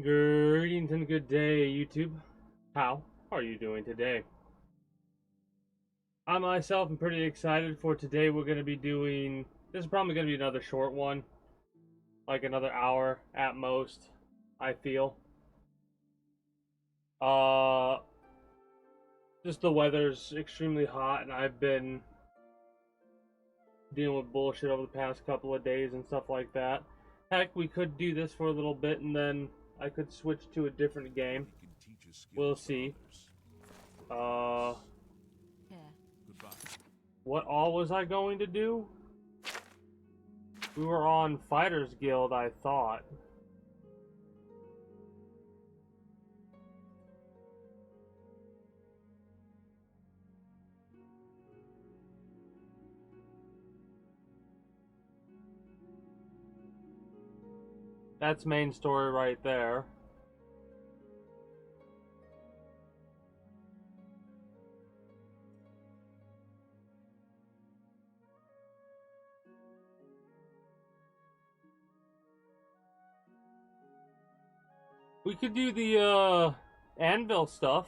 Greetings and good day, YouTube. How are you doing today? I myself am pretty excited for today. We're going to be doing, this is probably going to be another short one, like another hour at most, I feel. Just the weather's extremely hot and I've been dealing with bullshit over the past couple of days and stuff like that. Heck, we could do this for a little bit and then I could switch to a different game. We'll see. What all was I going to do? We were on Fighters Guild, I thought. That's main story right there. We could do the anvil stuff.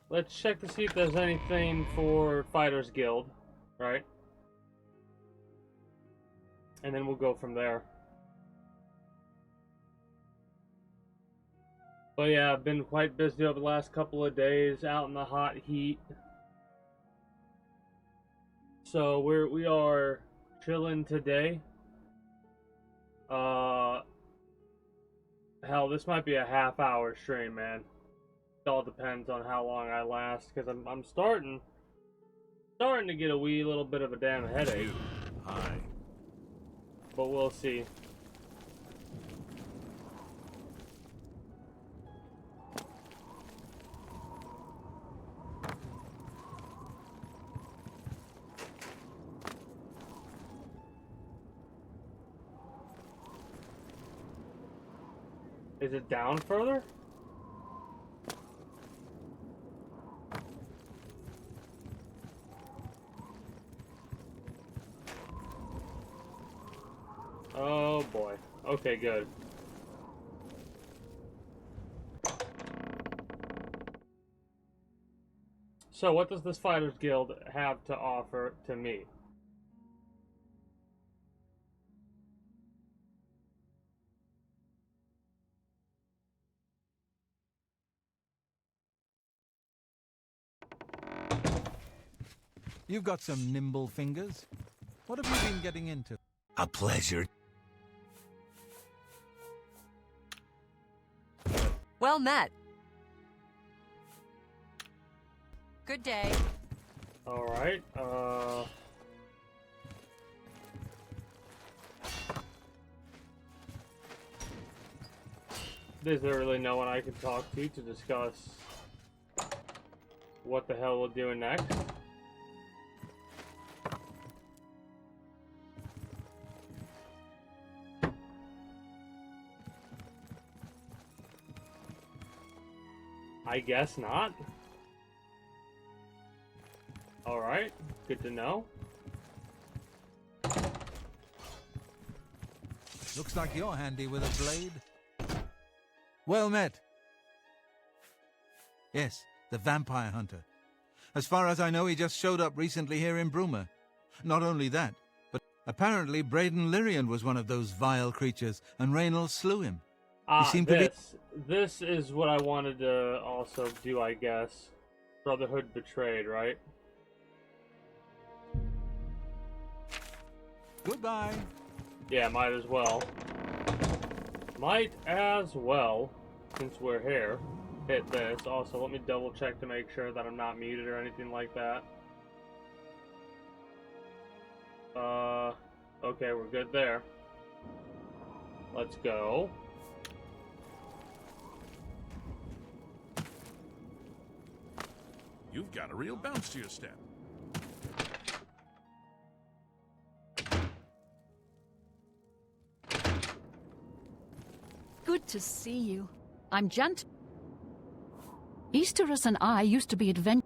Let's check to see if there's anything for Fighters Guild, right? And then we'll go from there. But yeah, I've been quite busy over the last couple of days out in the hot heat. So we are chilling today. Hell, this might be a half-hour stream, man. It all depends on how long I last, because I'm starting to get a wee little bit of a damn headache. Hi. But we'll see. Is it down further? Oh boy. Okay, good. So what does this Fighters Guild have to offer to me? You've got some nimble fingers. What have you been getting into? A pleasure. Well met. Good day. Alright, Is there really no one I can talk to discuss what the hell we're doing next? I guess not. Alright, good to know. Looks like you're handy with a blade. Well met. Yes, the vampire hunter. As far as I know, he just showed up recently here in Bruma. Not only that, but apparently Braden Lyrian was one of those vile creatures, and Reynolds slew him. This is what I wanted to also do, I guess. Brotherhood Betrayed, right? Goodbye. Yeah, might as well. Might as well, since we're here, hit this. Also, let me double check to make sure that I'm not muted or anything like that. Okay, we're good there. Let's go. You've got a real bounce to your step. Good to see you. I'm Gent. Easterus and I used to be advent.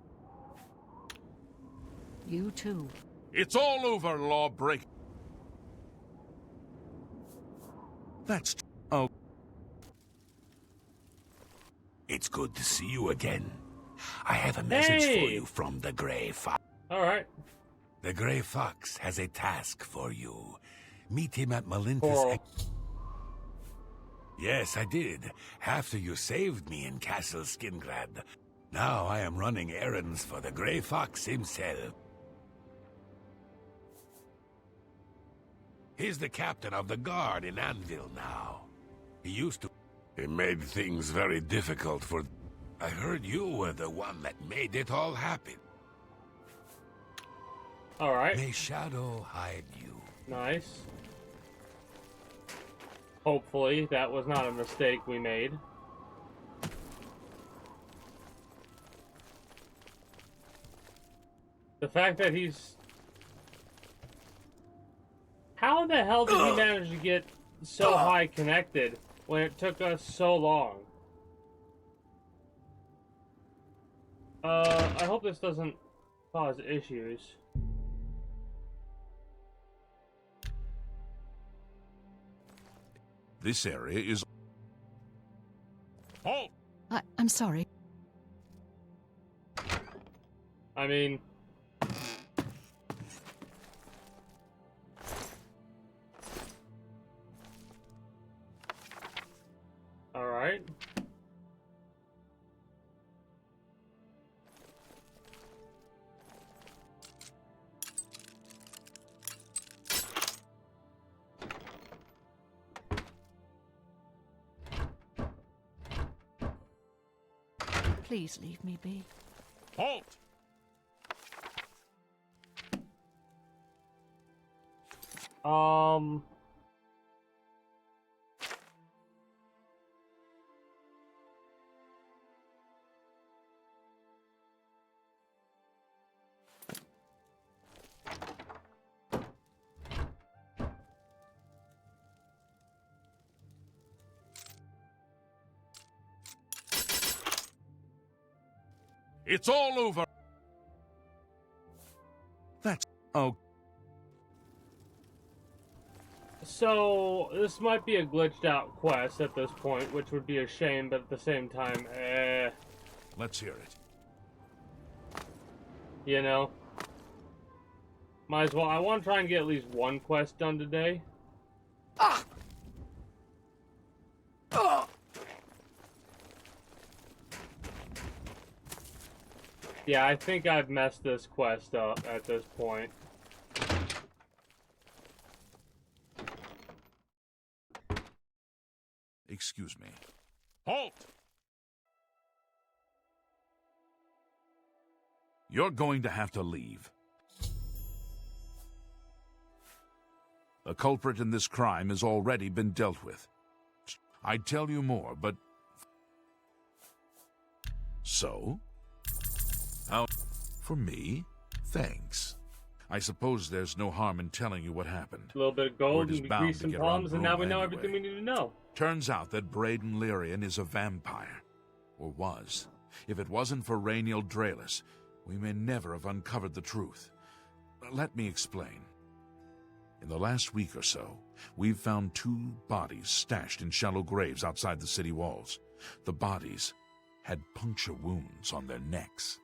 You too. It's all over, lawbreaker. That's... Oh, It's good to see you again. I have a message for Hey! you from the Grey Fox. Alright. The Grey Fox has a task for you. Meet him at Melinta's... Coral. Yes, I did. After you saved me in Castle Skingrad. Now I am running errands for the Grey Fox himself. He's the captain of the guard in Anvil now. He used to... He made things very difficult for... I heard you were the one that made it all happen. Alright. May Shadow hide you. Nice. Hopefully, that was not a mistake we made. The fact that he's... How the hell did he manage to get so high connected when it took us so long? I hope this doesn't cause issues. this area is... Halt! I'm sorry. I mean... Alright. Please leave me be. Halt! It's all over. That's... Oh, So, this might be a glitched out quest at this point, which would be a shame, but at the same time, let's hear it. you know. Might as well. I want to try and get at least one quest done today. Yeah, I think I've messed this quest up at this point. Excuse me. Halt! You're going to have to leave. The culprit in this crime has already been dealt with. I'd tell you more, but... So? How? For me? Thanks. I suppose there's no harm in telling you what happened. A little bit of gold Word is and bound grease to and get around palms, and now we know Rome everything we need to know. Turns out that Braden Lyrian is a vampire. Or was. If it wasn't for Rainiel Draelis, we may never have uncovered the truth. Let me explain. In the last week or so, we've found 2 bodies stashed in shallow graves outside the city walls. The bodies had puncture wounds on their necks.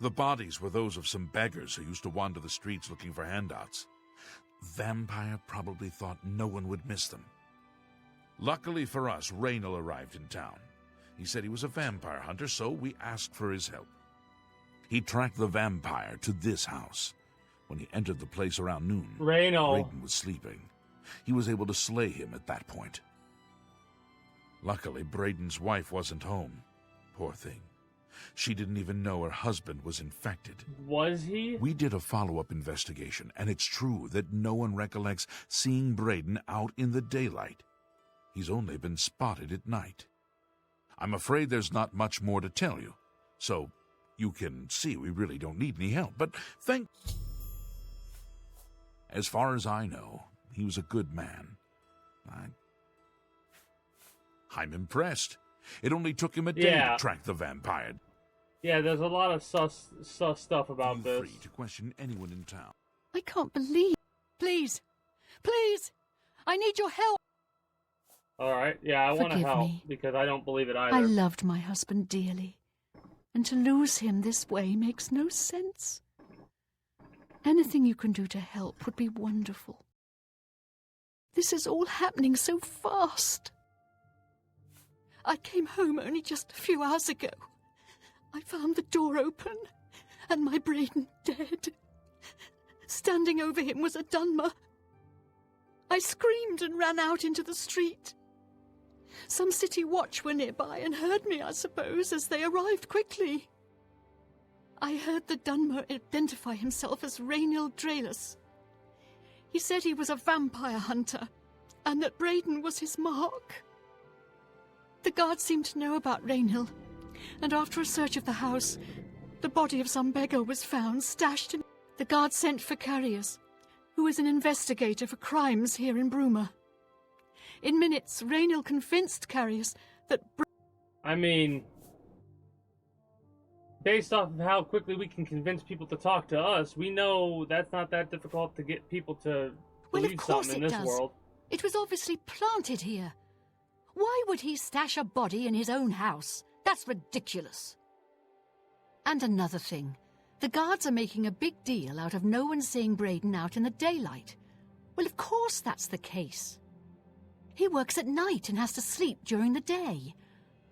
The bodies were those of some beggars who used to wander the streets looking for handouts. Vampire probably thought no one would miss them. Luckily for us, Rainiel arrived in town. He said he was a vampire hunter, so we asked for his help. He tracked the vampire to this house. When he entered the place around noon, Rainiel. Braden was sleeping. He was able to slay him at that point. Luckily, Braden's wife wasn't home. Poor thing. She didn't even know her husband was infected. Was he? We did a follow-up investigation, and it's true that no one recollects seeing Braden out in the daylight. He's only been spotted at night. I'm afraid there's not much more to tell you, so you can see we really don't need any help, but as far as I know, he was a good man. I'm impressed. It only took him a day to track the vampire. Yeah, there's a lot of sus stuff about Feel this. free to question anyone in town. I can't believe. Please. Please. I need your help. Alright, yeah, I want to Forgive help, me. because I don't believe it I either. loved my husband dearly, and to lose him this way makes no sense. Anything you can do to help would be wonderful. This is all happening so fast. I came home only just a few hours ago. I found the door open, and my Braden dead. Standing over him was a Dunmer. I screamed and ran out into the street. Some city watch were nearby and heard me, I suppose, as they arrived quickly. I heard the Dunmer identify himself as Rainiel Draelus. He said he was a vampire hunter, and that Braden was his mark. The guards seemed to know about Rainiel, and after a search of the house, the body of some beggar was found stashed in... The guards sent for Sakaarrra, who is an investigator for crimes here in Bruma. In minutes, Rainiel convinced Sakaarrra that... I mean, based off of how quickly we can convince people to talk to us, we know that's not that difficult to get people to Well, of believe course something it in this does. world. It was obviously planted here. Why would he stash a body in his own house? That's ridiculous. And another thing. The guards are making a big deal out of no one seeing Braden out in the daylight. Well, of course that's the case. He works at night and has to sleep during the day.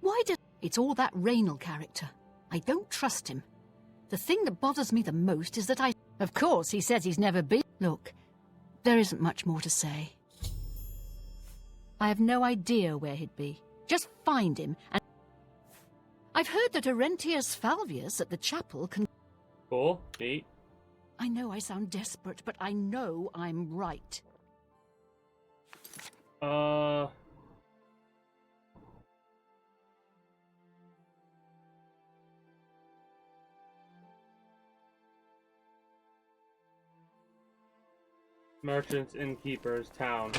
Why does... It's all that Rainiel character. I don't trust him. The thing that bothers me the most is that I... Of course, he says he's never been... Look, there isn't much more to say. I have no idea where he'd be. Just find him and... I've heard that Arentius Falvius at the chapel can... Cool, neat. I know I sound desperate, but I know I'm right. Merchants, innkeepers, town.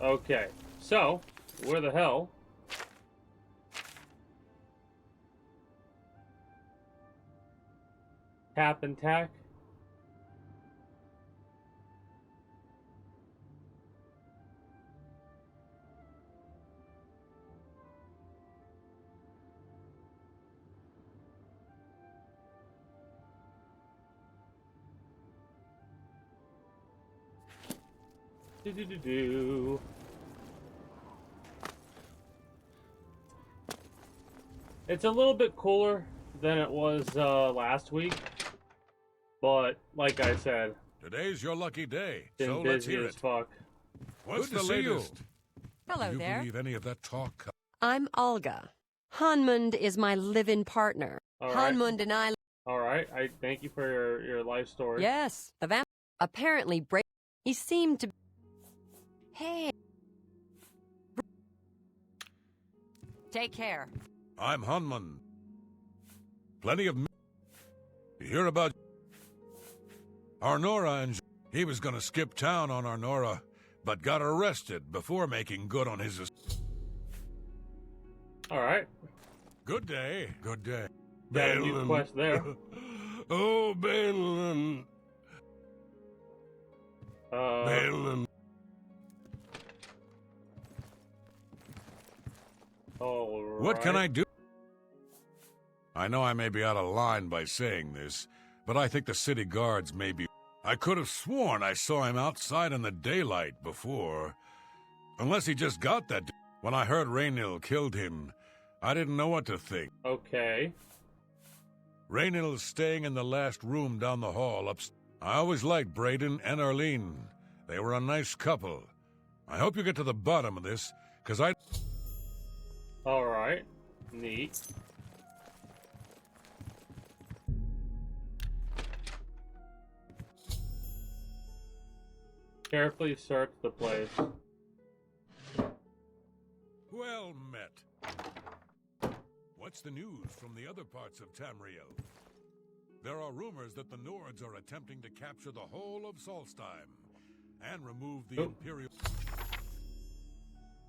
Okay, so, where the hell? Tap and tack? Do. It's a little bit cooler than it was last week, but like I said, Today's your lucky day, been so let's busy hear as it. fuck. What's Good the to see you. latest? Hello Do you there. believe any of that talk? I'm Olga. Hanmund is my live-in partner. All right. Hanmund and I... All right, I thank you for your life story. Yes, the vamp... Apparently, he seemed to... Hey. Take care. I'm Hunman. Plenty of... You hear about... Arnora and... He was gonna skip town on Arnora, but got arrested before making good on his... All right. Good day. Good day. Got a new Balin. quest there. Oh, Balin. Balin. All right. What can I do? I know I may be out of line by saying this, but I think the city guards may be... I could have sworn I saw him outside in the daylight before. Unless he just got that... When I heard Rainiel killed him, I didn't know what to think. Okay. Rainiel's staying in the last room down the hall upstairs. I always liked Braden and Arlene. They were a nice couple. I hope you get to the bottom of this, because I... All right. Neat. Carefully search the place. Well met. What's the news from the other parts of Tamriel? There are rumors that the Nords are attempting to capture the whole of Solstheim and remove the Imperial...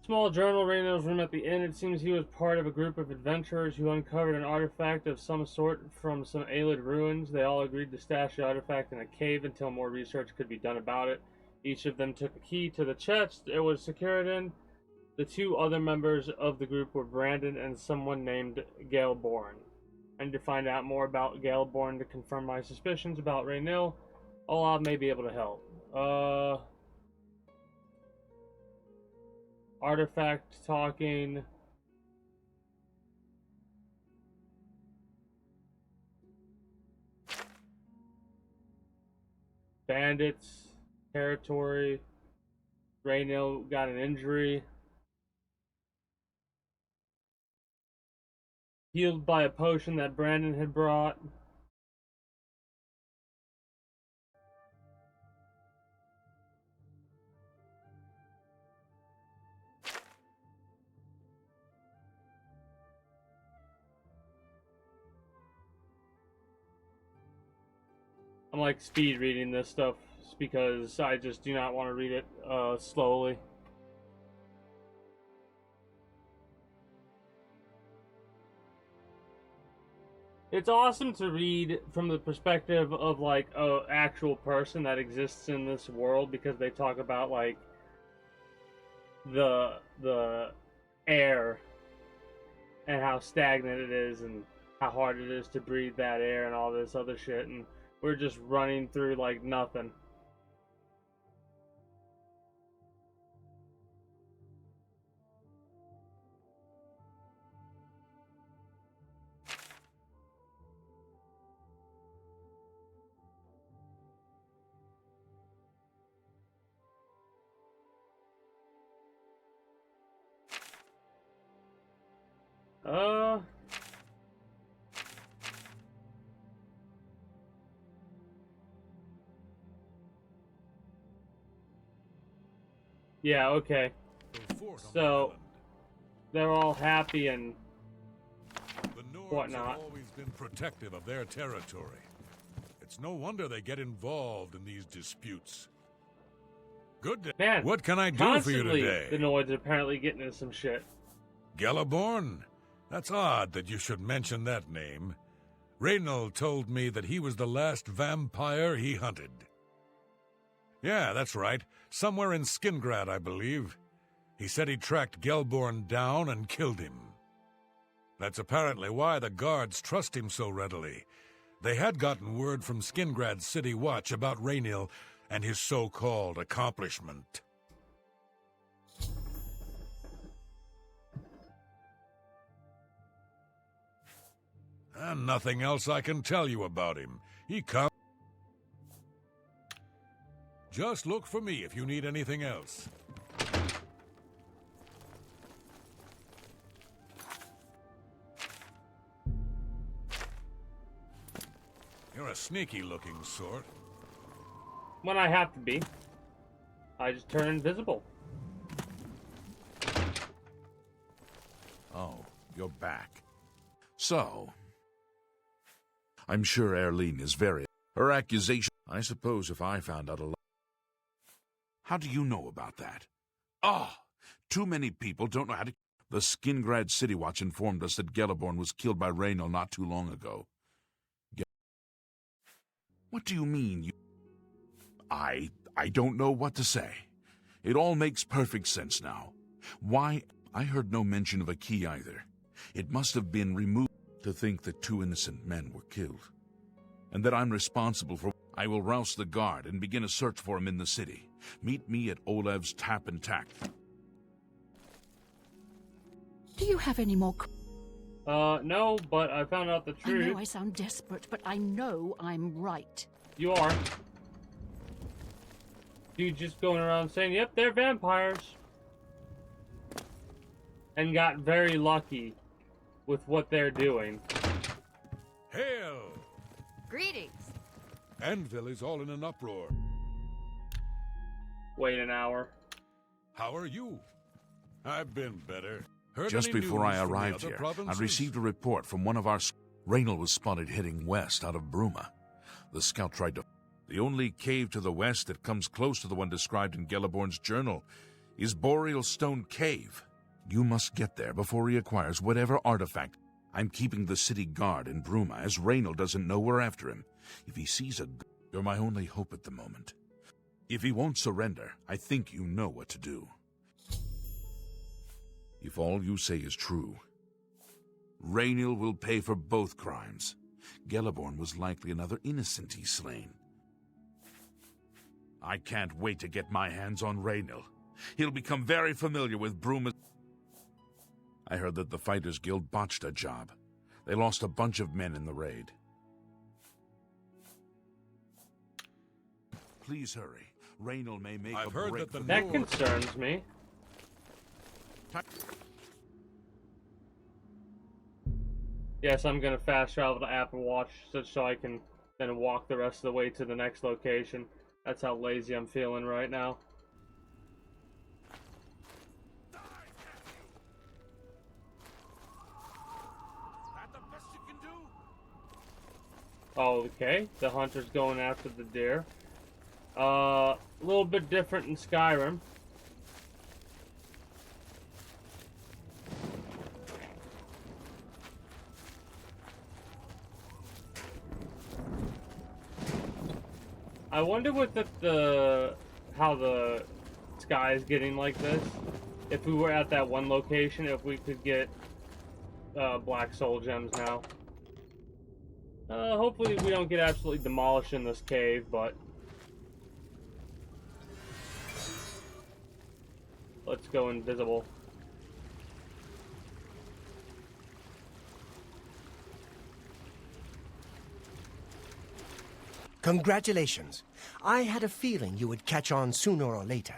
Small journal, Rainiel's room at the inn. It seems he was part of a group of adventurers who uncovered an artifact of some sort from some Aelid ruins. They all agreed to stash the artifact in a cave until more research could be done about it. Each of them took a key to the chest it was secured in. The two other members of the group were Brandon and someone named Galeborn. I need to find out more about Galeborn to confirm my suspicions about Raynil. Olaf may be able to help. Artifact talking. Bandits, territory. Raynil got an injury. Healed by a potion that Brandon had brought. I'm like speed reading this stuff because I just do not want to read it slowly. It's awesome to read from the perspective of like an actual person that exists in this world, because they talk about like the air and how stagnant it is and how hard it is to breathe that air and all this other shit, and we're just running through like nothing. Yeah, okay. So they're all happy and The Nords whatnot. have always been protective of their territory. It's no wonder they get involved in these disputes. Good day. Man, What can I do for you constantly today? the Noids are apparently getting into some shit. Galaborn? That's odd that you should mention that name. Raynil told me that he was the last vampire he hunted. Yeah, that's right. Somewhere in Skingrad, I believe. He said he tracked Gelborn down and killed him. That's apparently why the guards trust him so readily. They had gotten word from Skingrad's City Watch about Raynil and his so-called accomplishment. And nothing else I can tell you about him. He comes. Just look for me if you need anything else. You're a sneaky-looking sort. When I have to be, I just turn invisible. Oh, you're back. So, I'm sure Erlene is very... Her accusation... I suppose if I found out a lot... How do you know about that? Ah, too many people don't know how to... The Skingrad City Watch informed us that Galaborn was killed by Raynil not too long ago. What do you mean, you... I don't know what to say. It all makes perfect sense now. Why... I heard no mention of a key either. It must have been removed to think that two innocent men were killed. And that I'm responsible for... I will rouse the guard and begin a search for him in the city. Meet me at Olev's Tap and Tack. Do you have any more... No, but I found out the I truth. know I sound desperate, but I know I'm right. You are. You just going around saying, yep, they're vampires. And got very lucky with what they're doing. Hail! Greetings. Anvil is all in an uproar. Wait an hour. How are you? I've been better. Heard Just any before I news from the arrived other here, I provinces? received a report from one of our... Raynil was spotted heading west out of Bruma. The scout tried to... The only cave to the west that comes close to the one described in Galaborn's journal is Boreal Stone Cave. You must get there before he acquires whatever artifact. I'm keeping the city guard in Bruma, as Raynil doesn't know we're after him. If he sees a... You're my only hope at the moment. If he won't surrender, I think you know what to do. If all you say is true, Rainiel will pay for both crimes. Geliborn was likely another innocent he's slain. I can't wait to get my hands on Rainiel. He'll become very familiar with Bruma. I heard that the Fighters Guild botched a job. They lost a bunch of men in the raid. Please hurry. Rainiel may make I've a heard break that the for That Lord- concerns me. Yes, I'm gonna fast travel to Apple Watch just so I can then walk the rest of the way to the next location. That's how lazy I'm feeling right now. Okay, the hunter's going after the deer. A little bit different in Skyrim. I wonder what how the sky is getting like this. If we were at that one location, if we could get black soul gems now. Hopefully we don't get absolutely demolished in this cave, but let's go invisible. Congratulations. I had a feeling you would catch on sooner or later.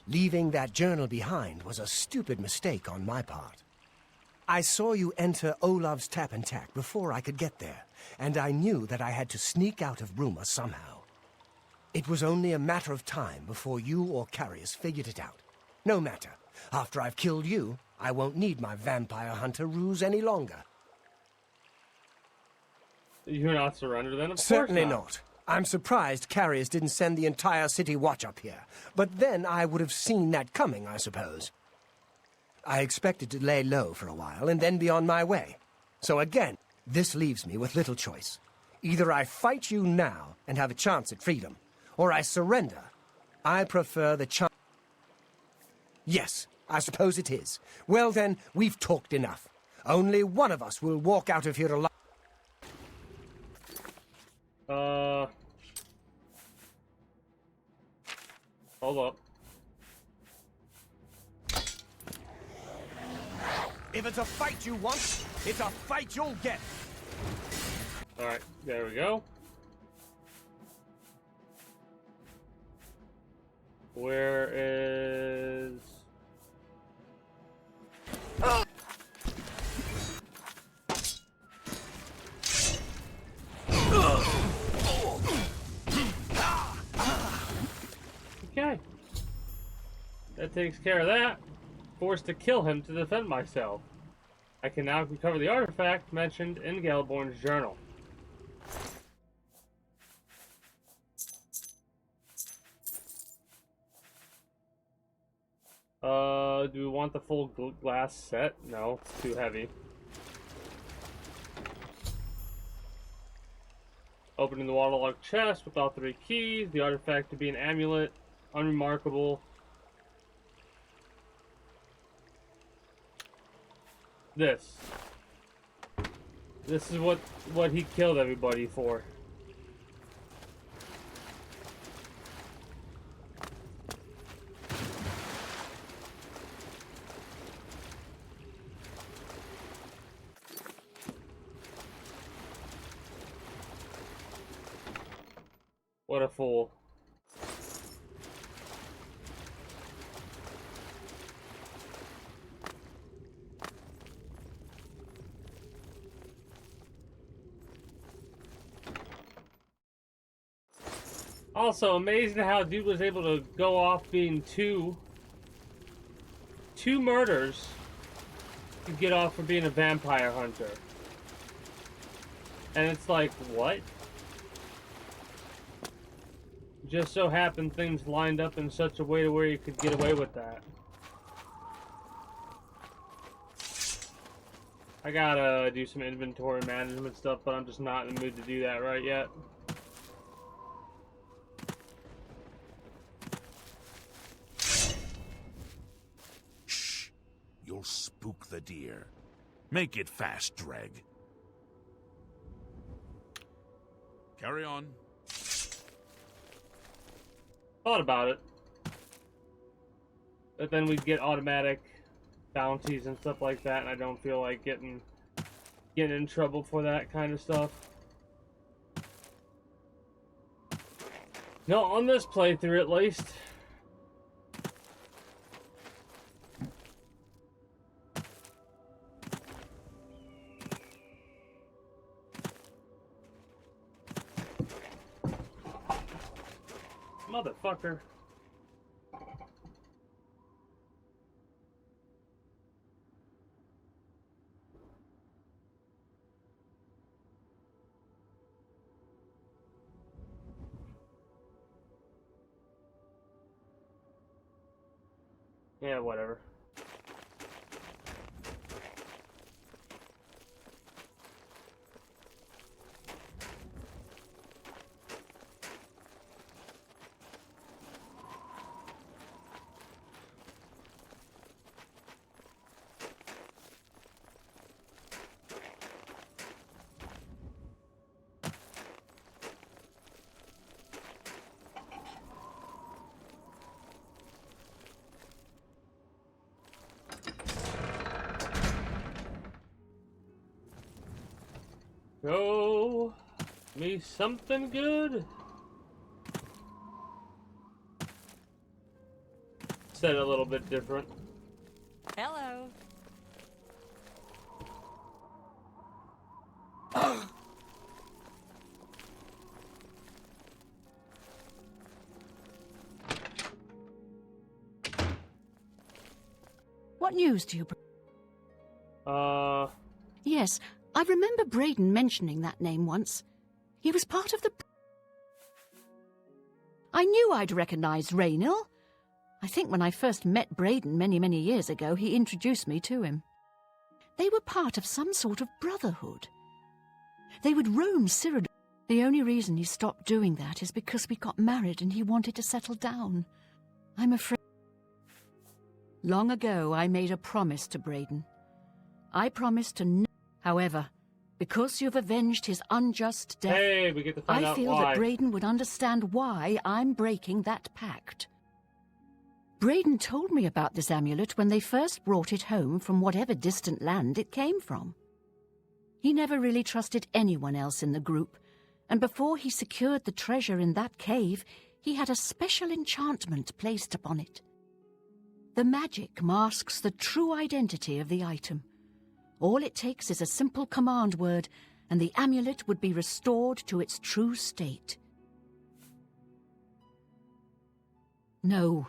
Leaving that journal behind was a stupid mistake on my part. I saw you enter Olav's tap and tack before I could get there, and I knew that I had to sneak out of Bruma somehow. It was only a matter of time before you or Carius figured it out. No matter. After I've killed you, I won't need my vampire hunter ruse any longer. You're not surrender then? Of Certainly course not. I'm surprised Carius didn't send the entire city watch up here. But then I would have seen that coming, I suppose. I expected to lay low for a while and then be on my way. So again, this leaves me with little choice. Either I fight you now and have a chance at freedom, or I surrender. I prefer the chance. Yes, I suppose it is. Well then, we've talked enough. Only one of us will walk out of here alive. Hold up. If it's a fight you want, it's a fight you'll get. Alright, there we go. Where is... Okay. That takes care of that. Forced to kill him to defend myself. I can now recover the artifact mentioned in Geliborn's journal. Do we want the full glass set? No, it's too heavy. Opening the waterlogged chest with all 3 keys. The artifact to be an amulet. Unremarkable. This is what he killed everybody for. What a fool. Also, amazing how dude was able to go off being two murders to get off for being a vampire hunter. And it's like, what? Just so happened things lined up in such a way to where you could get away with that. I gotta do some inventory management stuff, but I'm just not in the mood to do that right yet. will spook the deer. Make it fast, Dreg. Carry on. Thought about it. But then we'd get automatic bounties and stuff like that, and I don't feel like getting in trouble for that kind of stuff. No, on this playthrough at least. Motherfucker. Yeah, whatever. Show me something good. Said a little bit different. Hello. What news do you bring? Yes, I remember Braden mentioning that name once. He was part of the... I knew I'd recognized Raynil. I think when I first met Braden many years ago, he introduced me to him. They were part of some sort of brotherhood. They would roam Cyrodiil. The only reason he stopped doing that is because we got married and he wanted to settle down. I'm afraid... Long ago, I made a promise to Braden. I promised to... However, because you've avenged his unjust death, Hey, we get to find I out feel why. that Braden would understand why I'm breaking that pact. Braden told me about this amulet when they first brought it home from whatever distant land it came from. He never really trusted anyone else in the group, and before he secured the treasure in that cave, he had a special enchantment placed upon it. The magic masks the true identity of the item. All it takes is a simple command word, and the amulet would be restored to its true state. No,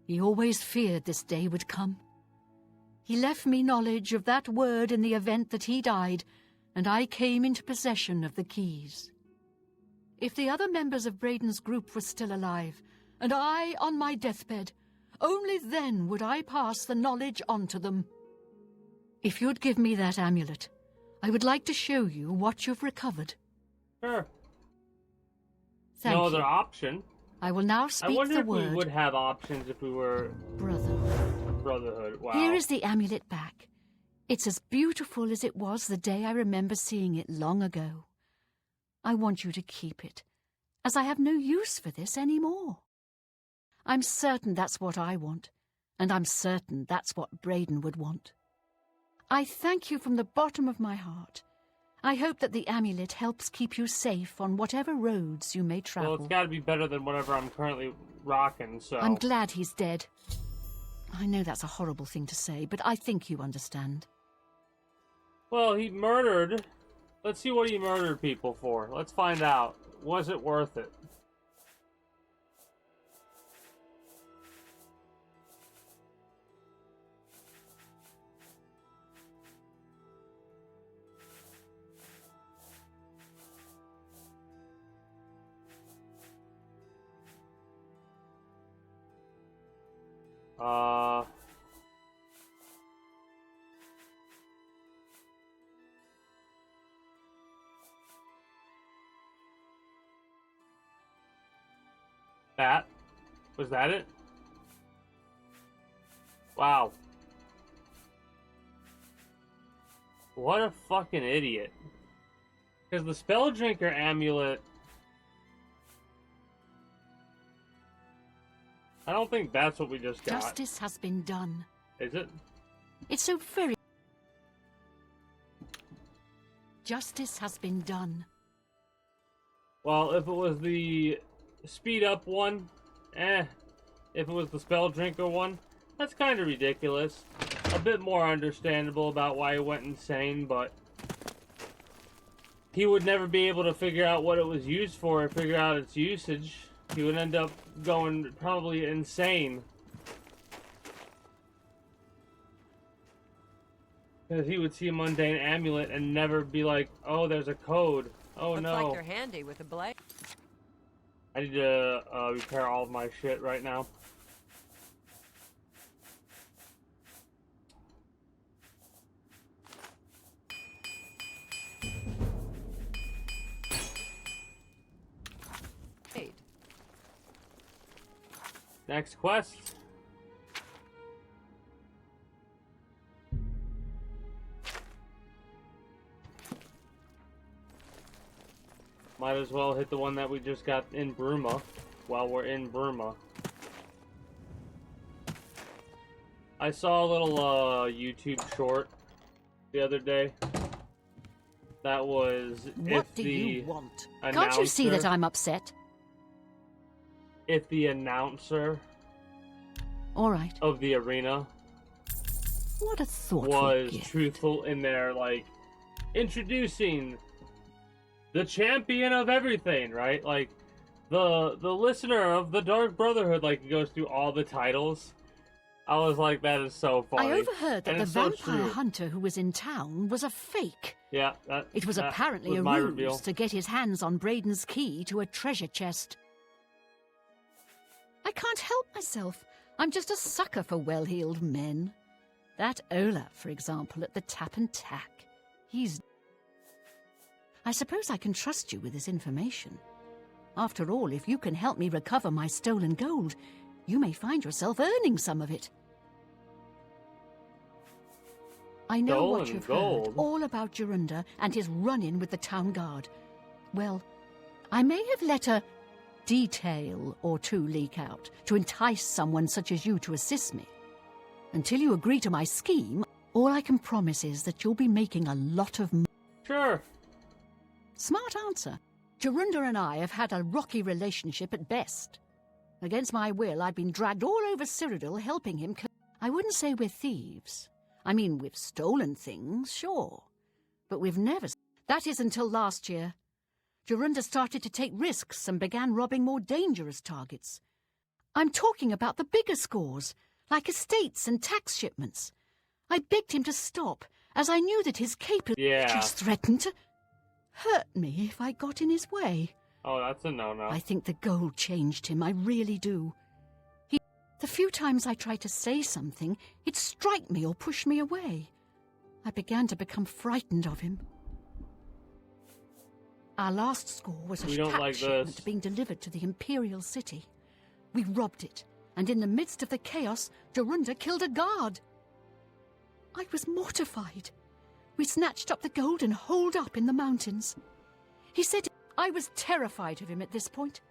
he always feared this day would come. He left me knowledge of that word in the event that he died, and I came into possession of the keys. If the other members of Braden's group were still alive, and I on my deathbed, only then would I pass the knowledge on to them. If you'd give me that amulet, I would like to show you what you've recovered. Sure. Thank No you. other option. I will now I speak wonder the if word we would have options if we were Brotherhood. Wow. Here is the amulet back. It's as beautiful as it was the day I remember seeing it long ago. I want you to keep it, as I have no use for this anymore. I'm certain that's what I want, and I'm certain that's what Braden would want. I thank you from the bottom of my heart. I hope that the amulet helps keep you safe on whatever roads you may travel. Well, it's got to be better than whatever I'm currently rocking, so... I'm glad he's dead. I know that's a horrible thing to say, but I think you understand. Well, he murdered... Let's see what he murdered people for. Let's find out. Was it worth it? That? Was that it? Wow. What a fucking idiot. Because the Spell Drinker amulet... I don't think that's what we just got. Justice has been done. Is it? It's so very... Justice has been done. Well, if it was the speed up one, If it was the Spell Drinker one, that's kind of ridiculous. A bit more understandable about why he went insane, but he would never be able to figure out what it was used for or figure out its usage. He would end up going probably insane. Because he would see a mundane amulet and never be like, oh, there's a code. Oh, Looks no. like they're handy with a blade. I need to repair all of my shit right now. Blade. Next quest. Might as well hit the one that we just got in Bruma while we're in Bruma. I saw a little YouTube short the other day. That was What if do the you want? announcer, Can't you see that I'm upset? if the announcer All right. of the arena What a thoughtful was gift. truthful in their, like, introducing the champion of everything, right? Like, the listener of the Dark Brotherhood, like, he goes through all the titles. I was like, that is so funny. I overheard that And the it's so vampire true. hunter who was in town was a fake. Yeah, that, It was that apparently was a my ruse reveal. to get his hands on Braden's key to a treasure chest. I can't help myself. I'm just a sucker for well-heeled men. That Ola, for example, at the Tap and Tack. He's... I suppose I can trust you with this information. After all, if you can help me recover my stolen gold, you may find yourself earning some of it. I know what Stolen you've gold? heard all about Jorunda and his run-in with the town guard. Well, I may have let a detail or two leak out to entice someone such as you to assist me. Until you agree to my scheme, all I can promise is that you'll be making a lot of money. Sure. Smart answer. Jorunda and I have had a rocky relationship at best. Against my will, I've been dragged all over Cyrodiil helping him. I wouldn't say we're thieves. I mean, we've stolen things, sure. But we've never... That is until last year. Jorunda started to take risks and began robbing more dangerous targets. I'm talking about the bigger scores, like estates and tax shipments. I begged him to stop, as I knew that his capers just threatened to hurt me if I got in his way. Oh, that's a no-no. I think the gold changed him, I really do. The few times I tried to say something, he'd strike me or push me away. I began to become frightened of him. Our last score was a We don't tax like shipment this. being delivered to the Imperial City. We robbed it, and in the midst of the chaos, Jorunda killed a guard. I was mortified. We snatched up the gold and holed up in the mountains. He said I was terrified of him at this point.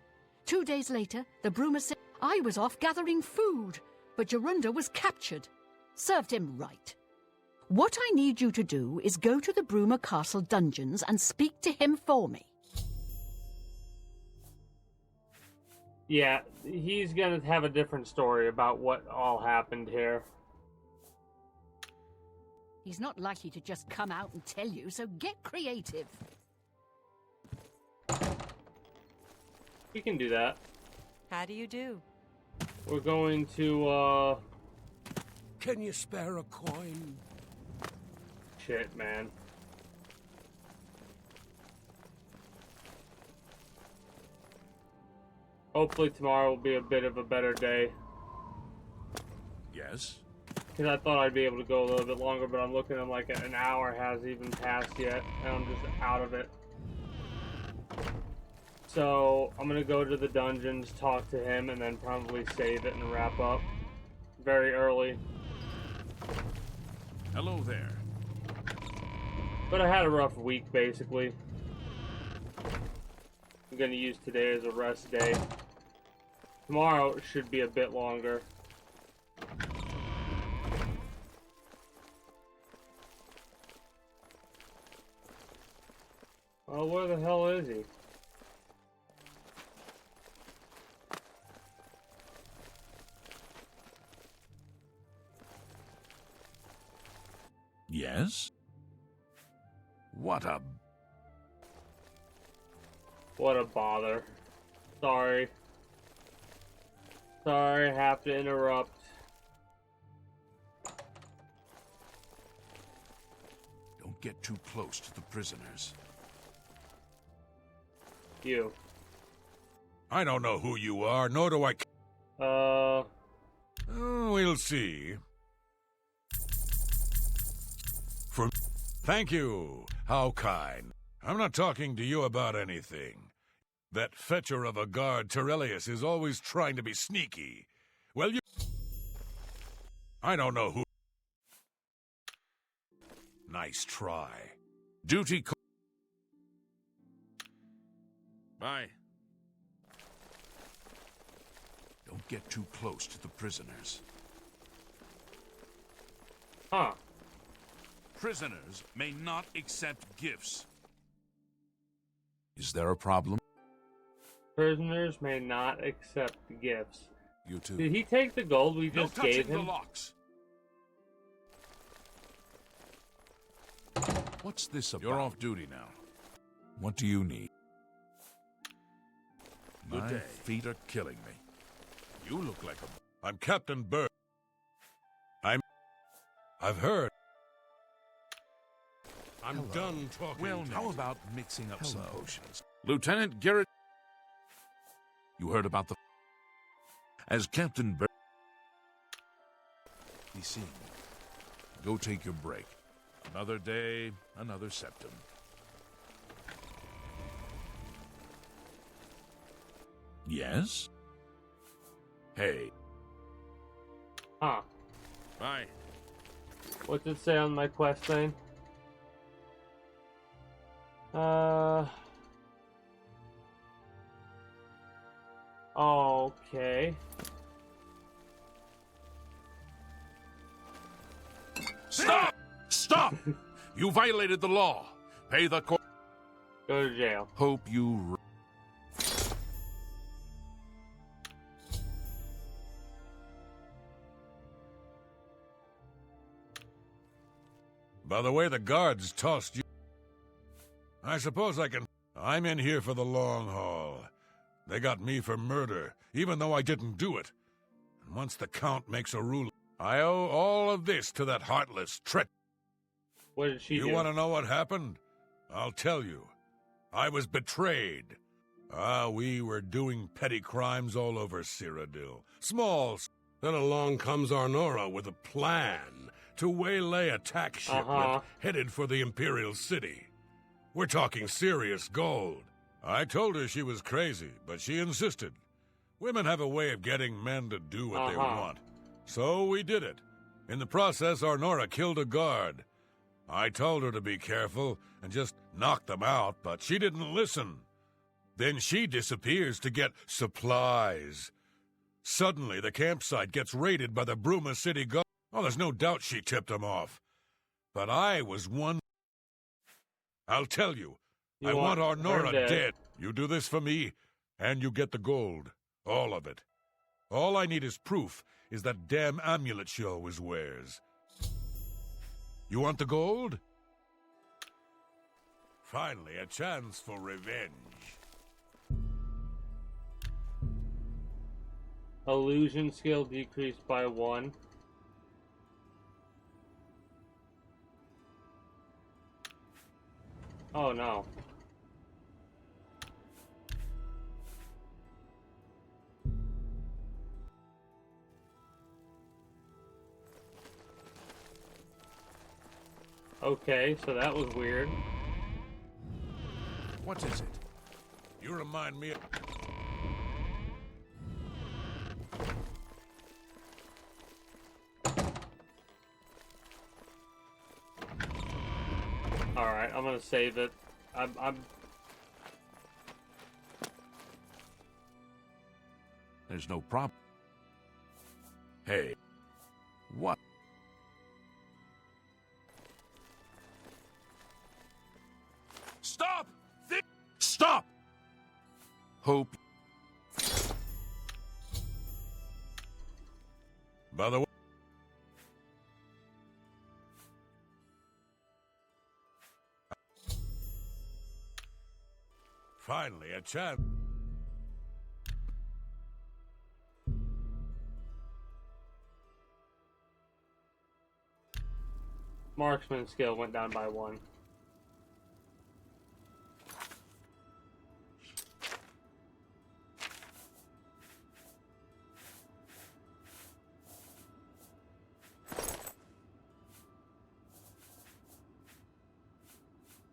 2 days later, the Bruma said I was off gathering food, but Jorunda was captured. Served him right. What I need you to do is go to the Bruma Castle dungeons and speak to him for me. Yeah, he's gonna have a different story about what all happened here. He's not likely to just come out and tell you, so get creative. We can do that. How do you do? We're going to, Can you spare a coin? shit, man. Hopefully tomorrow will be a bit of a better day. Yes? Because I thought I'd be able to go a little bit longer, but I'm looking at like an hour hasn't even passed yet, and I'm just out of it. So I'm gonna go to the dungeons, talk to him, and then probably save it and wrap up very early. Hello there. But I had a rough week, basically. I'm gonna use today as a rest day. Tomorrow should be a bit longer. Oh, where the hell is he? Yes? What a... What a bother. Sorry. Sorry, I have to interrupt. Don't get too close to the prisoners. You. I don't know who you are, nor do I... We'll see. Thank you. How kind. I'm not talking to you about anything. That fetcher of a guard, Terrellius, is always trying to be sneaky. Well, you... I don't know who... Nice try. Duty call... Bye. Don't get too close to the prisoners. Huh. Prisoners may not accept gifts. Is there a problem? Prisoners may not accept gifts. You two. Did he take the gold we No just touching gave the him? locks. What's this about? You're off duty now. What do you need? Good My day. feet are killing me. You look like a... I'm Captain Bird. I've heard. I'm done talking. Well, to how you. about mixing up some potions? Lieutenant Garrett... You heard about the... As Captain Bird... Be seen. Go take your break. Another day, another septum. Yes? Hey. Huh. Bye. What's it say on my quest thing? Okay. Stop! Stop! You violated the law. Pay the court. Go to jail. Hope you... By the way, the guards tossed you. I suppose I can... I'm in here for the long haul. They got me for murder, even though I didn't do it. And once the Count makes a rule, I owe all of this to that heartless trick. What did she do? You want to know what happened? I'll tell you. I was betrayed. We were doing petty crimes all over Cyrodiil. Small. Then along comes Arnora with a plan to waylay a tax shipment headed for the Imperial City. We're talking serious gold. I told her she was crazy, but she insisted. Women have a way of getting men to do what they want. So we did it. In the process, Arnora killed a guard. I told her to be careful and just knock them out, but she didn't listen. Then she disappears to get supplies. Suddenly, the campsite gets raided by the Bruma City Guard. Oh, there's no doubt she tipped them off. But I was one... I'll tell you, I want Arnora dead. You do this for me, and you get the gold. All of it. All I need is proof is that damn amulet she always wears. You want the gold? Finally, a chance for revenge. Illusion skill decreased by 1. Oh no. Okay, so that was weird. What is it? You remind me of... Alright. I'm gonna save it. I'm There's no problem. Hey, What? stop! Stop! Hope. By the way, finally, a chance. marksman skill went down by 1.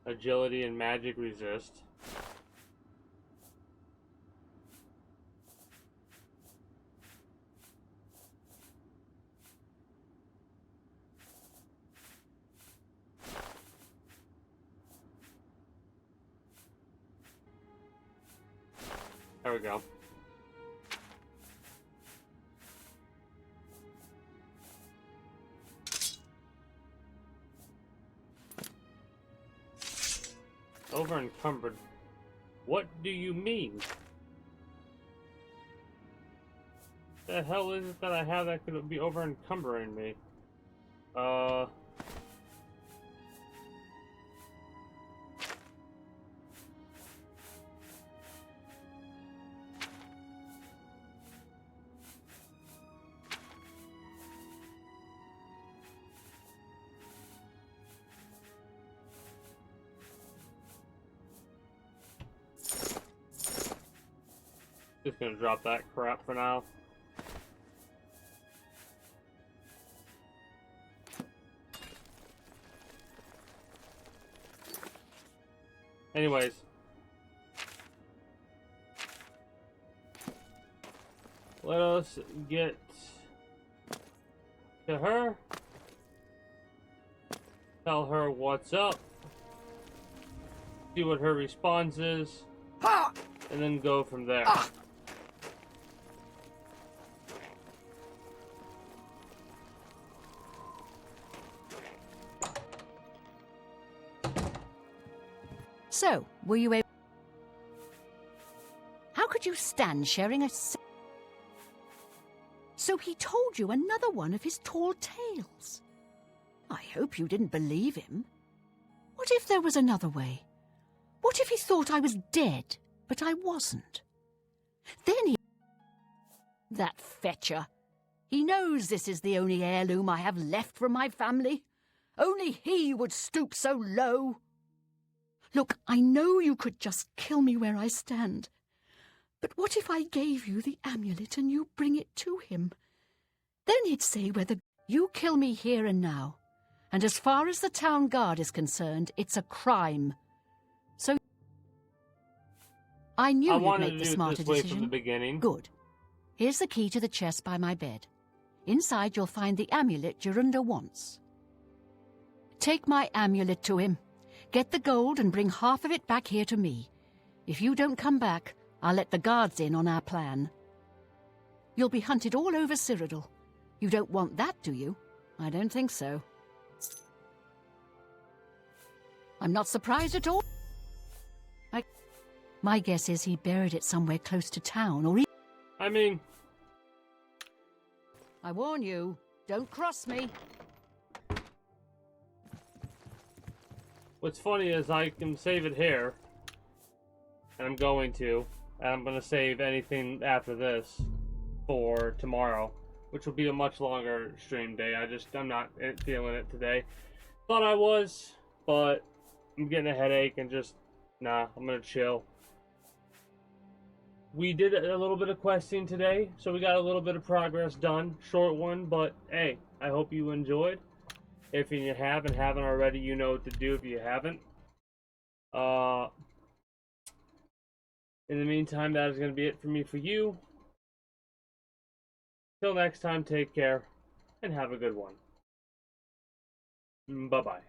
Agility and magic resist. There we go. Over encumbered. What do you mean? The hell is it that I have that could be over encumbering me? Just gonna drop that crap for now. Anyways. Let us get to her. Tell her what's up. See what her response is. And then go from there. So, were you able... How could you stand sharing a... So he told you another one of his tall tales. I hope you didn't believe him. What if there was another way? What if he thought I was dead, but I wasn't? Then he... That fetcher. He knows this is the only heirloom I have left from my family. Only he would stoop so low. Look, I know you could just kill me where I stand. But what if I gave you the amulet and you bring it to him? Then he'd say whether you kill me here and now. And as far as the town guard is concerned, it's a crime. So I knew you'd make the smarter decision. From the beginning. Good. Here's the key to the chest by my bed. Inside you'll find the amulet Jorunda wants. Take my amulet to him. Get the gold and bring half of it back here to me. If you don't come back, I'll let the guards in on our plan. You'll be hunted all over Cyrodiil. You don't want that, do you? I don't think so. I'm not surprised at all. My guess is he buried it somewhere close to town, or I mean... I warn you, don't cross me. What's funny is I can save it here. And I'm going to. And I'm going to save anything after this for tomorrow. Which will be a much longer stream day. I'm not feeling it today. Thought I was, but I'm getting a headache and just, nah, I'm going to chill. We did a little bit of questing today, so we got a little bit of progress done. Short one, but hey, I hope you enjoyed. If you haven't already, you know what to do if you haven't. In the meantime, that is going to be it for me for you. Till next time, take care, and have a good one. Bye-bye.